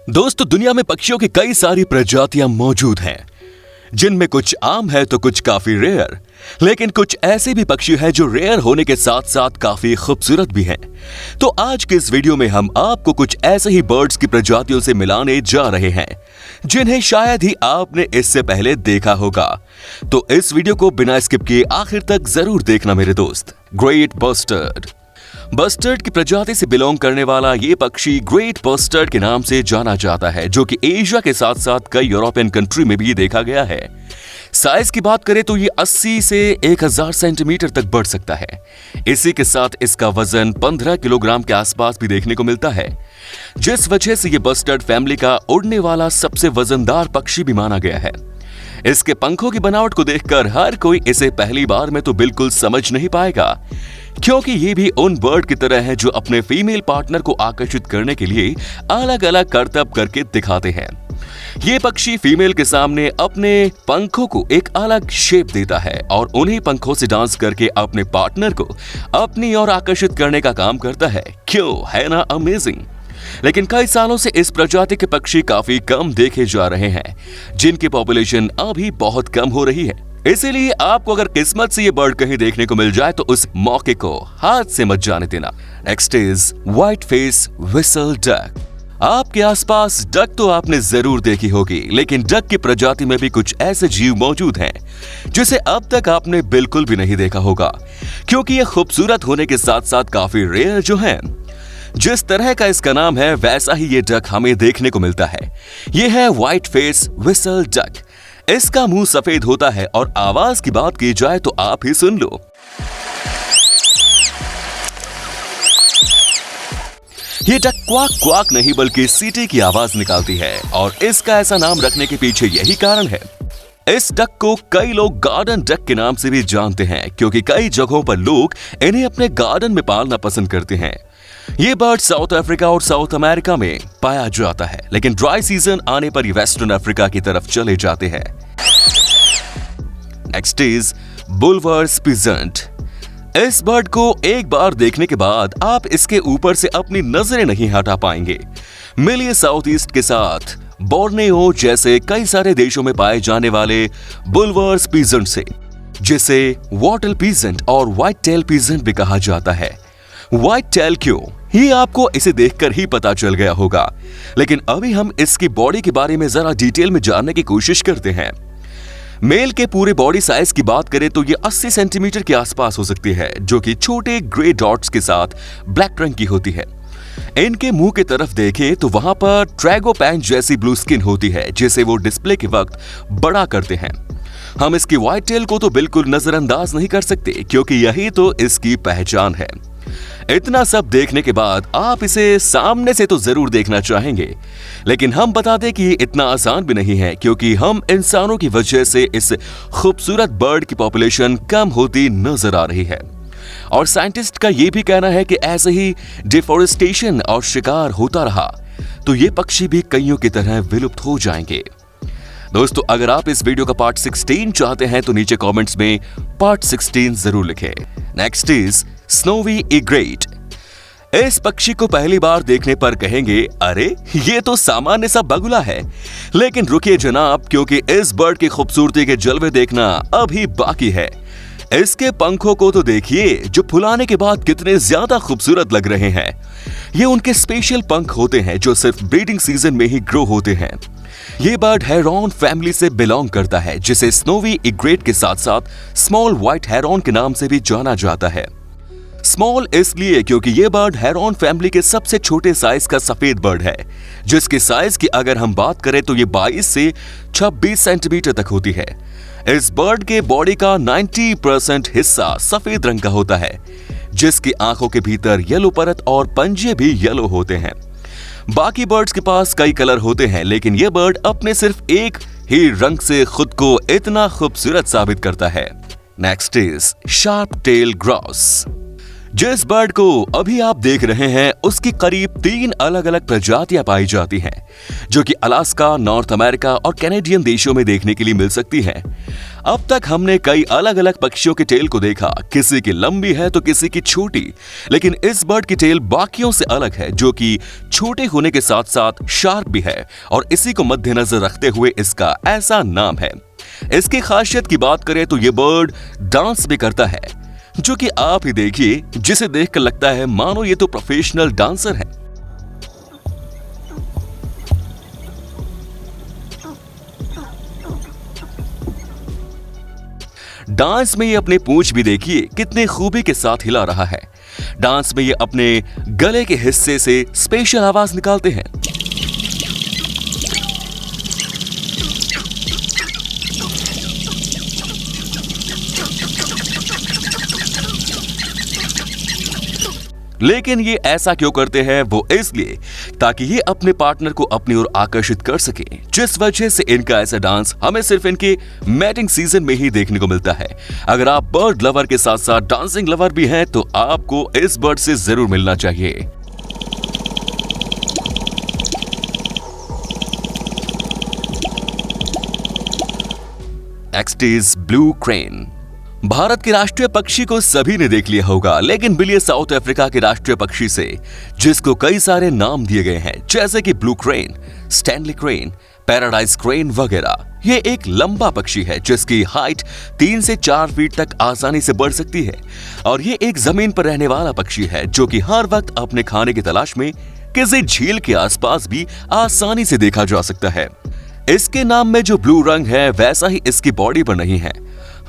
दोस्तों, दुनिया में पक्षियों की कई सारी प्रजातियां मौजूद हैं, जिनमें कुछ आम है तो कुछ काफी रेयर। लेकिन कुछ ऐसे भी पक्षी हैं जो रेयर होने के साथ साथ काफी खूबसूरत भी हैं। तो आज के इस वीडियो में हम आपको कुछ ऐसे ही बर्ड्स की प्रजातियों से मिलाने जा रहे हैं जिन्हें शायद ही आपने इससे पहले देखा होगा। तो इस वीडियो को बिना स्किप किए आखिर तक जरूर देखना मेरे दोस्त। Great bustard. बस्टर्ड की प्रजाति से बिलोंग करने वाला ये पक्षी ग्रेट बस्टर्ड के नाम से जाना जाता है, जो कि एशिया के साथ साथ कई यूरोपियन कंट्री में भी देखा गया है। साइज की बात करें तो ये 80 से 1000 सेंटीमीटर तक बढ़ सकता है। इसी के साथ इसका वजन 15 किलोग्राम के आसपास भी देखने को मिलता है, जिस वजह से ये बस्टर्ड फैमिली का उड़ने वाला सबसे वजनदार पक्षी भी माना गया है। इसके पंखों की बनावट को देखकर हर कोई इसे पहली बार में तो बिल्कुल समझ नहीं पाएगा, क्योंकि ये भी उन बर्ड की तरह है जो अपने फीमेल पार्टनर को आकर्षित करने के लिए अलग अलग करतब करके दिखाते हैं। ये पक्षी फीमेल के सामने अपने पंखों को एक अलग शेप देता है और उन्हीं पंखों से डांस करके अपने पार्टनर को अपनी ओर आकर्षित करने का काम करता है। क्यों, है ना अमेजिंग। लेकिन कई सालों से इस प्रजाति के पक्षी काफी कम देखे जा रहे हैं, जिनकी पॉपुलेशन अभी बहुत कम हो रही है। इसीलिए आपको अगर किस्मत से ये बर्ड कहीं देखने को मिल जाए तो उस मौके को हाथ से मत जाने देना। Next is white face whistle duck. आपके आसपास डक तो आपने जरूर देखी होगी, लेकिन डक की प्रजाति में भी कुछ ऐसे जीव मौजूद हैं जिसे अब तक आपने बिल्कुल भी नहीं देखा होगा, क्योंकि ये खूबसूरत होने के साथ साथ काफी रेयर जो है। जिस तरह का इसका नाम है वैसा ही ये डक हमें देखने को मिलता है। ये है व्हाइट फेस व्हिसल डक। इसका मुंह सफेद होता है और आवाज की बात की जाए तो आप ही सुन लो। ये डक क्वाक क्वाक नहीं बल्कि सीटी की आवाज निकालती है, और इसका ऐसा नाम रखने के पीछे यही कारण है। इस डक को कई लोग गार्डन डक के नाम से भी जानते हैं, क्योंकि कई जगहों पर लोग इन्हें अपने गार्डन में पालना पसंद करते हैं। ये बर्ड साउथ अफ्रीका और साउथ अमेरिका में पाया जाता है, लेकिन ड्राई सीजन आने पर ये वेस्टर्न अफ्रीका की तरफ चले जाते हैं। Next is Bulwer's pheasant. इस बर्ड को एक बार देखने के बाद आप इसके ऊपर से अपनी नजरें नहीं हटा पाएंगे। मिलिए साउथ ईस्ट के साथ बोर्नियो जैसे कई सारे देशों में पाए जाने वाले बुलवर्स पीजेंट से, जिसे वॉटल पीजेंट और व्हाइट टेल पीजेंट भी कहा जाता है। व्हाइट टेल क्यों, ही आपको इसे देखकर ही पता चल गया होगा, लेकिन अभी हम इसकी बॉडी के बारे में जरा डिटेल में जानने की कोशिश करते हैं। मेल के पूरे बॉडी साइज की बात करें तो ये 80 सेंटीमीटर के आसपास हो सकती है, जो कि छोटे ग्रे डॉट्स के साथ ब्लैक रंग की होती है। इनके मुंह की तरफ देखें तो वहां पर ट्रैगोपैन जैसी ब्लू स्किन होती है, जिसे वो डिस्प्ले के वक्त बड़ा करते हैं। हम इसकी व्हाइट टेल को तो बिल्कुल नजरअंदाज नहीं कर सकते, क्योंकि यही तो इसकी पहचान है। इतना सब देखने के बाद आप इसे सामने से तो जरूर देखना चाहेंगे, लेकिन हम बता दें कि ये इतना आसान भी नहीं है, क्योंकि हम इंसानों की वजह से इस खूबसूरत बर्ड की पॉपुलेशन कम होती नजर आ रही है। और साइंटिस्ट का ये भी कहना है कि ऐसे ही डिफोरेस्टेशन और शिकार होता रहा तो ये पक्षी भी कईयों की तरह विलुप्त हो जाएंगे। दोस्तों, अगर आप इस वीडियो का पार्ट 16 चाहते हैं तो नीचे कमेंट्स में पार्ट 16 जरूर लिखें। Next is snowy egret. इस पक्षी को पहली बार देखने पर कहेंगे, अरे ये तो सामान्य सा बगुला है। लेकिन रुकिए जनाब, क्योंकि इस बर्ड की खूबसूरती के जलवे देखना अभी बाकी है। इसके पंखों को तो देखिए, जो फुलाने के बाद कितने ज्यादा खूबसूरत लग रहे हैं। ये उनके स्पेशल पंख होते हैं जो सिर्फ ब्रीडिंग सीजन में ही ग्रो होते हैं। ये बर्ड हेरॉन फैमिली से बिलोंग करता है, जिसे स्नोवी इग्रेट के साथ साथ स्मॉल व्हाइट हेरॉन के नाम से भी जाना जाता है। स्मॉल इसलिए क्योंकि ये बर्ड हेरॉन फैमिली के सबसे छोटे साइज का सफेद बर्ड है, जिसके साइज की अगर हम बात करें तो ये 22 से 26 सेंटीमीटर तक होती है। इस बर्ड के बॉडी का 90% हिस्सा सफेद रंग का होता है, जिसकी आंखों के भीतर येलो परत और पंजे भी येलो होते हैं। बाकी बर्ड्स के पास कई कलर होते हैं, लेकिन यह बर्ड अपने सिर्फ एक ही रंग से खुद को इतना खूबसूरत साबित करता है। Next is sharp tail grouse. जिस बर्ड को अभी आप देख रहे हैं उसकी करीब 3 अलग अलग प्रजातियां पाई जाती हैं, जो कि अलास्का, नॉर्थ अमेरिका और कैनेडियन देशों में देखने के लिए मिल सकती हैं। अब तक हमने कई अलग अलग पक्षियों की टेल को देखा, किसी की लंबी है तो किसी की छोटी, लेकिन इस बर्ड की टेल बाकियों से अलग है, जो कि छोटे होने के साथ साथ शार्प भी है और इसी को मद्देनजर रखते हुए इसका ऐसा नाम है। इसकी खासियत की बात करें तो ये बर्ड डांस भी करता है, जो कि आप ही देखिए, जिसे देखकर लगता है मानो ये तो प्रोफेशनल डांसर है। डांस में ये अपने पूंछ भी देखिए कितने खूबी के साथ हिला रहा है। डांस में ये अपने गले के हिस्से से स्पेशल आवाज निकालते हैं। लेकिन ये ऐसा क्यों करते हैं? वो इसलिए ताकि ये अपने पार्टनर को अपनी ओर आकर्षित कर सके, जिस वजह से इनका ऐसा डांस हमें सिर्फ इनके मैटिंग सीजन में ही देखने को मिलता है। अगर आप बर्ड लवर के साथ साथ डांसिंग लवर भी हैं तो आपको इस बर्ड से जरूर मिलना चाहिए। Next is blue crane. Bharat के राष्ट्रीय पक्षी को सभी ने देख लिया होगा, लेकिन बिल ये साउथ अफ्रीका के राष्ट्रीय पक्षी से, जिसको कई सारे नाम दिए गए हैं, जैसे कि blue crane, Stanley crane, paradise crane वगैरह। ये एक लंबा पक्षी है जिसकी हाइट 3 से 4 फीट तक आसानी से बढ़ सकती है और ये एक जमीन पर रहने वाला पक्षी है, जो कि हर वक्त अपने खाने की तलाश में किसी झील के आसपास भी आसानी से देखा जा सकता है। इसके नाम में जो ब्लू रंग है वैसा ही इसकी बॉडी पर नहीं है,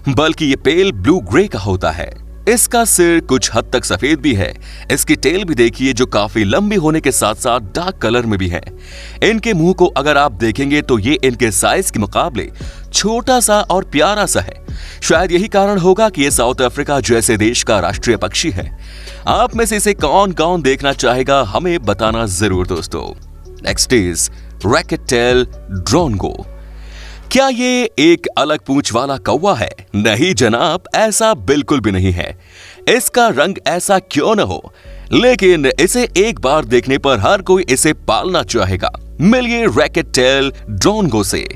बल्कि ये पेल ब्लू ग्रे का होता है। इसका सिर कुछ हद तक सफेद भी है। इसकी टेल भी देखिए, जो काफी लंबी होने के साथ साथ डार्क कलर में भी है। इनके मुंह को अगर आप देखेंगे तो ये इनके साइज के मुकाबले छोटा सा और प्यारा सा है। शायद यही कारण होगा कि ये साउथ अफ्रीका जैसे देश का राष्ट्रीय पक्षी है। आप में से इसे कौन कौन देखना चाहेगा, हमें बताना जरूर दोस्तों। Next is racket tail drongo. क्या ये एक अलग पूंछ वाला कौवा है? नहीं जनाब, ऐसा बिल्कुल भी नहीं है। इसका रंग ऐसा क्यों न हो, लेकिन इसे एक बार देखने पर हर कोई इसे पालना चाहेगा। मिलिए रैकेट टेल ड्रोनगो से।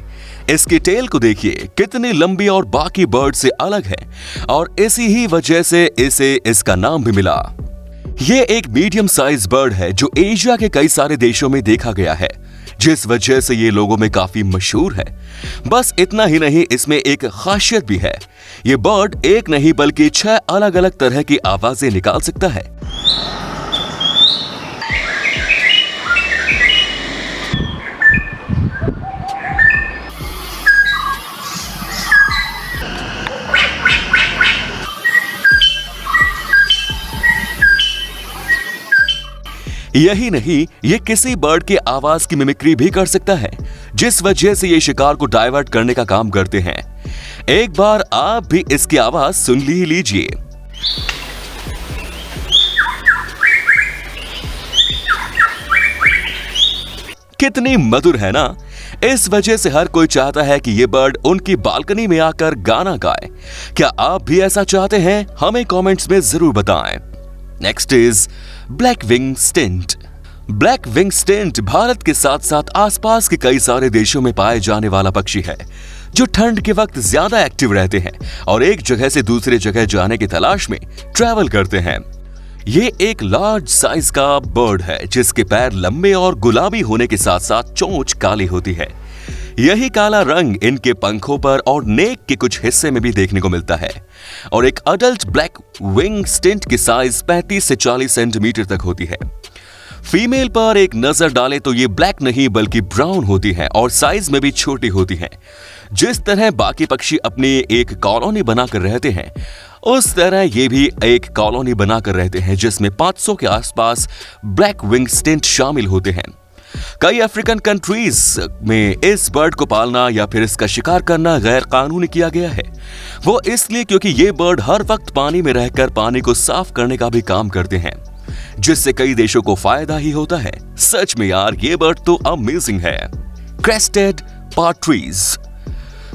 इसकी टेल को देखिए कितनी लंबी और बाकी बर्ड से अलग है और इसी ही वजह से इसे इसका नाम भी मिला। ये एक मीडियम साइज बर्ड है जो एशिया के कई सारे देशों में देखा गया है, जिस वजह से ये लोगों में काफी मशहूर है। बस इतना ही नहीं, इसमें एक खासियत भी है। ये बर्ड एक नहीं बल्कि 6 अलग अलग तरह की आवाजें निकाल सकता है। यही नहीं, ये किसी बर्ड के आवाज की मिमिक्री भी कर सकता है, जिस वजह से ये शिकार को डाइवर्ट करने का काम करते हैं। एक बार आप भी इसकी आवाज सुन लीजिए। कितनी मधुर है ना। इस वजह से हर कोई चाहता है कि ये बर्ड उनकी बालकनी में आकर गाना गाए। क्या आप भी ऐसा चाहते हैं? हमें कमेंट्स में जरूर बताएं। Next is black wing stint. Black wing stint Bharat के साथ साथ आसपास के कई सारे देशों में पाए जाने वाला पक्षी है, जो ठंड के वक्त ज्यादा एक्टिव रहते हैं और एक जगह से दूसरी जगह जाने की तलाश में ट्रैवल करते हैं। ये एक लार्ज साइज का बर्ड है जिसके पैर लंबे और गुलाबी होने के साथ साथ चोंच काली होती है। यही काला रंग इनके पंखों पर और नेक के कुछ हिस्से में भी देखने को मिलता है और एक अडल्ट ब्लैक विंग स्टिंट की साइज 35 से 40 सेंटीमीटर तक होती है। फीमेल पर एक नजर डालें तो ये ब्लैक नहीं बल्कि ब्राउन होती है और साइज में भी छोटी होती है। जिस तरह बाकी पक्षी अपनी एक कॉलोनी बनाकर रहते हैं, उस तरह ये भी एक कॉलोनी बनाकर रहते हैं जिसमें 500 के आसपास ब्लैक विंग स्टिंट शामिल होते हैं। कई अफ्रीकन कंट्रीज में इस बर्ड को पालना या फिर इसका शिकार करना गैर कानूनी किया गया है। वो इसलिए क्योंकि ये बर्ड हर वक्त पानी में रहकर पानी को साफ करने का भी काम करते हैं, जिससे कई देशों को फायदा ही होता है। सच में यार, ये बर्ड तो अमेजिंग है। क्रेस्टेड पार्ट्रीज।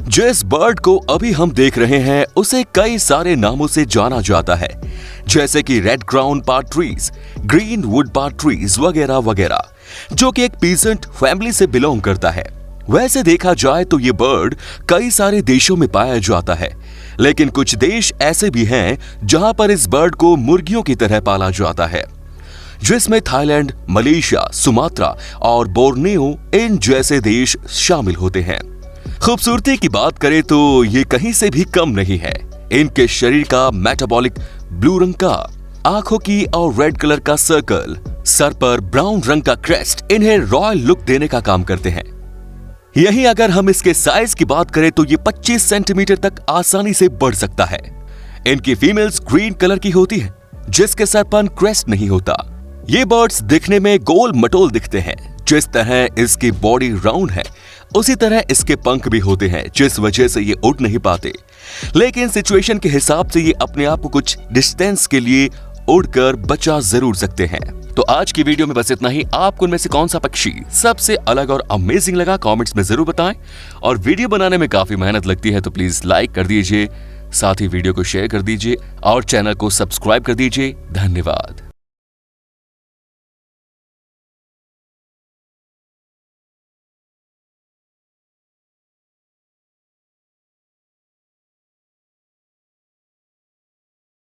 जिस बर्ड को अभी हम देख रहे हैं उसे कई सारे नामों से जाना जाता है, जैसे कि रेड क्राउन पार्ट्रीज, ग्रीन वुड पार्ट्रीज वगैरह वगैरह, जो कि एक पीजेंट फैमिली से बिलोंग करता है। वैसे देखा जाए तो ये बर्ड कई सारे देशों में पाया जाता है, लेकिन कुछ देश ऐसे भी हैं जहां पर इस बर्ड को मुर्गियों की तरह पाला जाता है, जिसमें थाईलैंड, मलेशिया, सुमात्रा और बोर्नियो इन जैसे देश शामिल होते हैं। खूबसूरती की बात करें तो ये कहीं से भी कम नहीं है। इनके शरीर का मेटाबॉलिक ब्लू रंग का, आंखों की और रेड कलर का सर्कल, सर पर ब्राउन रंग का क्रेस्ट इन्हें रॉयल लुक देने का काम करते हैं। यहीं अगर हम इसके साइज की बात करें तो ये 25 सेंटीमीटर तक आसानी से बढ़ सकता है। इनकी फीमेल्स ग्रीन कलर की होती है, जिसके सर पर क्रेस्ट नहीं होता। ये बर्ड्स दिखने में गोल मटोल दिखते हैं। जिस तरह इसकी बॉडी राउंड है उसी तरह इसके पंख भी होते हैं, जिस वजह से ये उड़ नहीं पाते, लेकिन सिचुएशन के हिसाब से ये अपने आप को कुछ डिस्टेंस के लिए उड़कर बचा जरूर सकते हैं। तो आज की वीडियो में बस इतना ही। आपको उनमें से कौन सा पक्षी सबसे अलग और अमेजिंग लगा कमेंट्स में जरूर बताएं। और वीडियो बनाने में काफी मेहनत लगती है तो प्लीज लाइक कर दीजिए, साथ ही वीडियो को शेयर कर दीजिए और चैनल को सब्सक्राइब कर दीजिए। धन्यवाद।